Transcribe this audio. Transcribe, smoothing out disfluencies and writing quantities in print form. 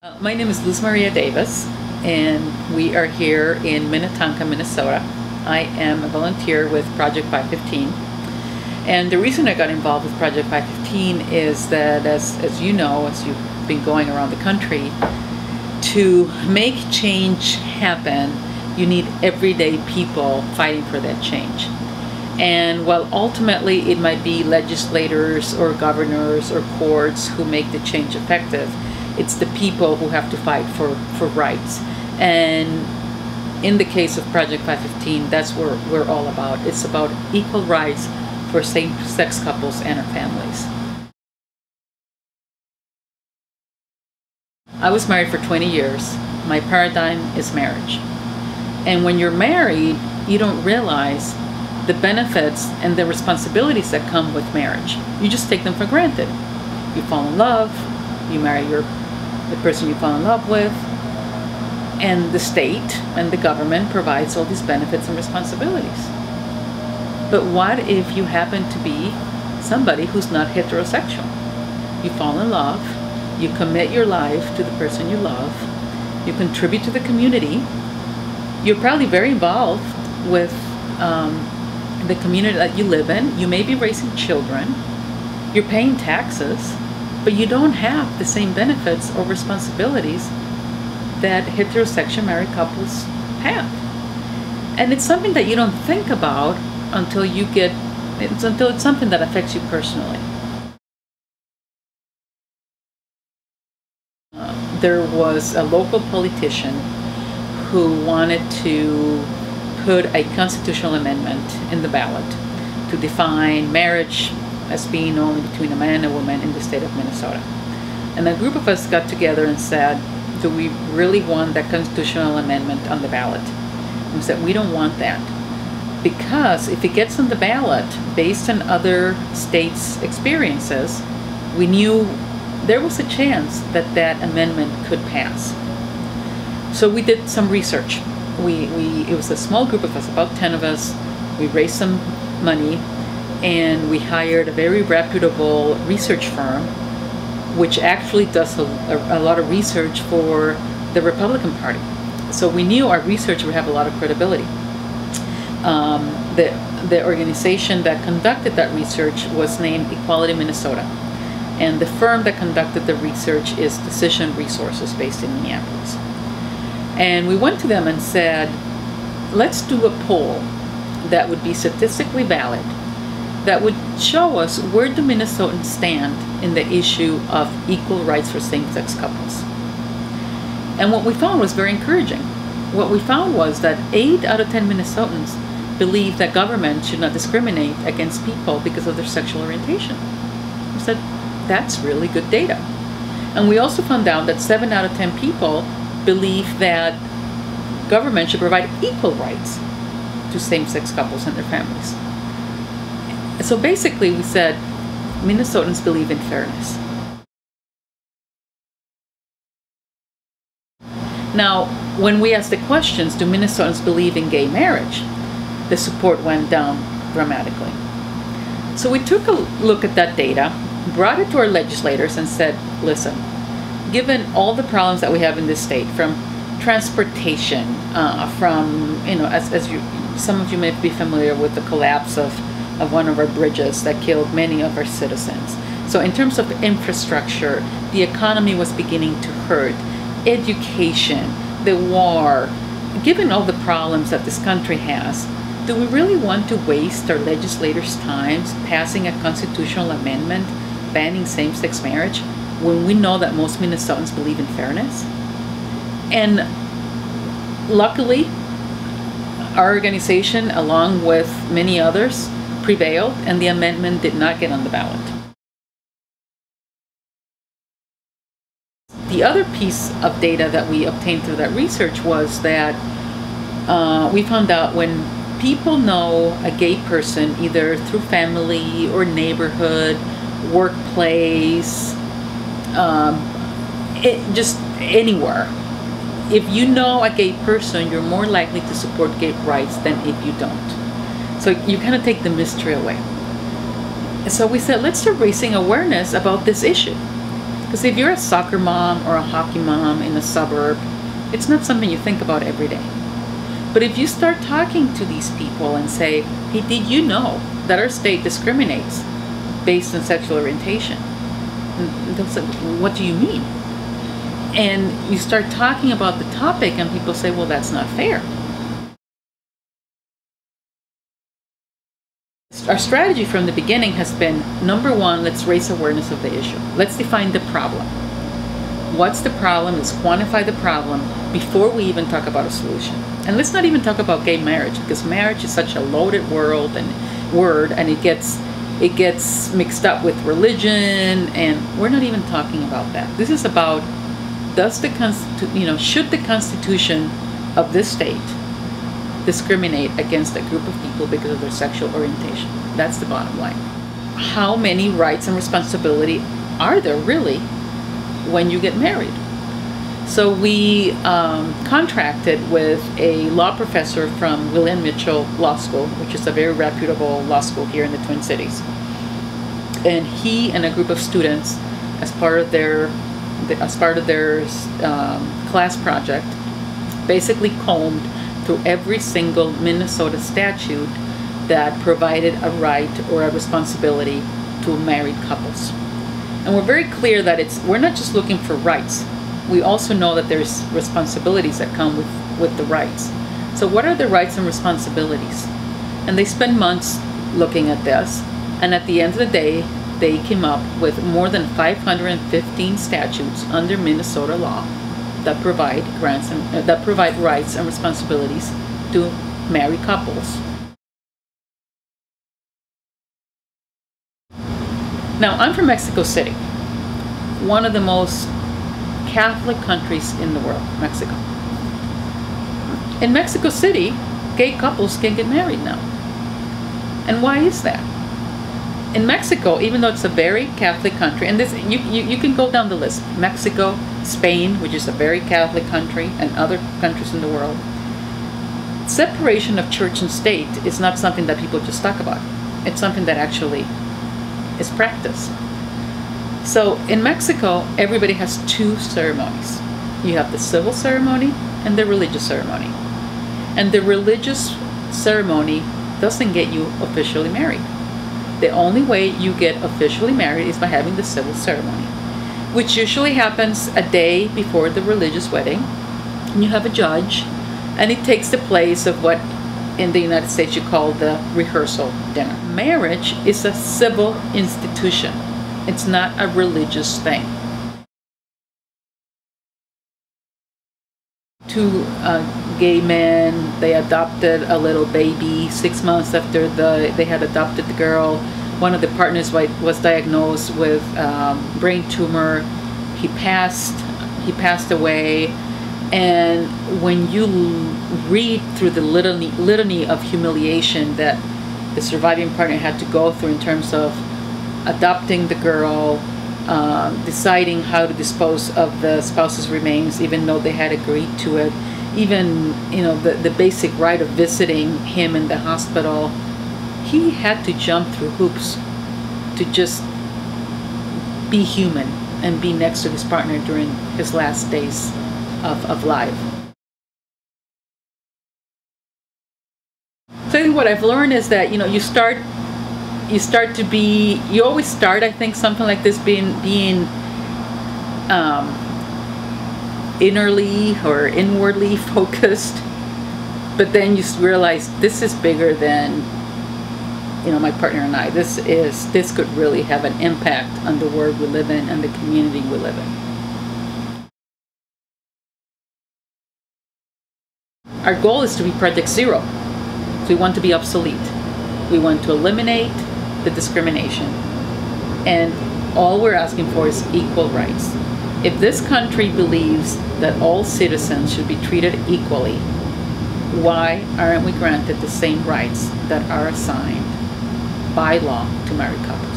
My name is Luz Maria Davis, and we are here in Minnetonka, Minnesota. I am a volunteer with Project 515. And the reason I got involved with Project 515 is that, as you know, as you've been going around the country, to make change happen, you need everyday people fighting for that change. And while ultimately it might be legislators or governors or courts who make the change effective, it's the people who have to fight for rights. And in the case of Project 515, that's what we're all about. It's about equal rights for same-sex couples and their families. I was married for 20 years. My paradigm is marriage. And when you're married, you don't realize the benefits and the responsibilities that come with marriage. You just take them for granted. You fall in love, you marry the person you fall in love with, and the state and the government provides all these benefits and responsibilities. But what if you happen to be somebody who's not heterosexual? You fall in love, you commit your life to the person you love, you contribute to the community, you're probably very involved with the community that you live in, you may be raising children, you're paying taxes, but you don't have the same benefits or responsibilities that heterosexual married couples have. And it's something that you don't think about until it's something that affects you personally. There was a local politician who wanted to put a constitutional amendment in the ballot to define marriage as being only between a man and a woman in the state of Minnesota. And a group of us got together and said, do we really want that constitutional amendment on the ballot? And we said, we don't want that. Because if it gets on the ballot based on other states' experiences, we knew there was a chance that that amendment could pass. So we did some research. It was a small group of us, about 10 of us. We raised some money, and we hired a very reputable research firm, which actually does a lot of research for the Republican Party. So we knew our research would have a lot of credibility. The organization that conducted that research was named Equality Minnesota. And the firm that conducted the research is Decision Resources, based in Minneapolis. And we went to them and said, let's do a poll that would be statistically valid, that would show us where do Minnesotans stand in the issue of equal rights for same-sex couples. And what we found was very encouraging. What we found was that 8 out of 10 Minnesotans believe that government should not discriminate against people because of their sexual orientation. We said, that's really good data. And we also found out that 7 out of 10 people believe that government should provide equal rights to same-sex couples and their families. So basically we said, Minnesotans believe in fairness. Now, when we asked the questions, do Minnesotans believe in gay marriage? The support went down dramatically. So we took a look at that data, brought it to our legislators and said, listen, given all the problems that we have in this state, from transportation, from, some of you may be familiar with the collapse of one of our bridges that killed many of our citizens. So in terms of infrastructure, the economy was beginning to hurt. Education, the war, given all the problems that this country has, do we really want to waste our legislators' time passing a constitutional amendment banning same-sex marriage when we know that most Minnesotans believe in fairness? And luckily, our organization, along with many others, prevailed, and the amendment did not get on the ballot. The other piece of data that we obtained through that research was that we found out when people know a gay person, either through family or neighborhood, workplace, just anywhere, if you know a gay person, you're more likely to support gay rights than if you don't. So you kind of take the mystery away. So we said, let's start raising awareness about this issue. Because if you're a soccer mom or a hockey mom in a suburb, it's not something you think about every day. But if you start talking to these people and say, hey, did you know that our state discriminates based on sexual orientation? And they'll say, what do you mean? And you start talking about the topic and people say, well, that's not fair. Our strategy from the beginning has been, number one, let's raise awareness of the issue. Let's define the problem. What's the problem? Let's quantify the problem before we even talk about a solution. And let's not even talk about gay marriage, because marriage is such a loaded word, and it gets mixed up with religion, and we're not even talking about that. This is about, should the Constitution of this state discriminate against a group of people because of their sexual orientation? That's the bottom line. How many rights and responsibility are there really when you get married? So we contracted with a law professor from William Mitchell Law School, which is a very reputable law school here in the Twin Cities. And he and a group of students, as part of their class project, basically combed through every single Minnesota statute that provided a right or a responsibility to married couples. And we're very clear that we're not just looking for rights. We also know that there's responsibilities that come with the rights. So what are the rights and responsibilities? And they spend months looking at this, and at the end of the day, they came up with more than 515 statutes under Minnesota law that provide rights and responsibilities to married couples. Now, I'm from Mexico City, one of the most Catholic countries in the world, Mexico. In Mexico City, gay couples can get married now. And why is that? In Mexico, even though it's a very Catholic country, and this you can go down the list, Mexico, Spain, which is a very Catholic country, and other countries in the world, separation of church and state is not something that people just talk about. It's something that actually is practiced. So in Mexico, everybody has two ceremonies. You have the civil ceremony and the religious ceremony. And the religious ceremony doesn't get you officially married. The only way you get officially married is by having the civil ceremony, which usually happens a day before the religious wedding. And you have a judge, and it takes the place of what in the United States you call the rehearsal dinner. Marriage is a civil institution. It's not a religious thing. Two gay men, they adopted a little baby 6 months after they had adopted the girl. One of the partners was diagnosed with brain tumor. He passed away. And when you read through the litany of humiliation that the surviving partner had to go through in terms of adopting the girl, deciding how to dispose of the spouse's remains even though they had agreed to it, even the basic right of visiting him in the hospital, he had to jump through hoops to just be human and be next to his partner during his last days of life. So I think what I've learned is that you always start, I think, something like this being innerly or inwardly focused, but then you realize this is bigger than my partner and I. This could really have an impact on the world we live in and the community we live in. Our goal is to be Project Zero. So we want to be obsolete. We want to eliminate the discrimination. And all we're asking for is equal rights. If this country believes that all citizens should be treated equally, why aren't we granted the same rights that are assigned by law to married couples?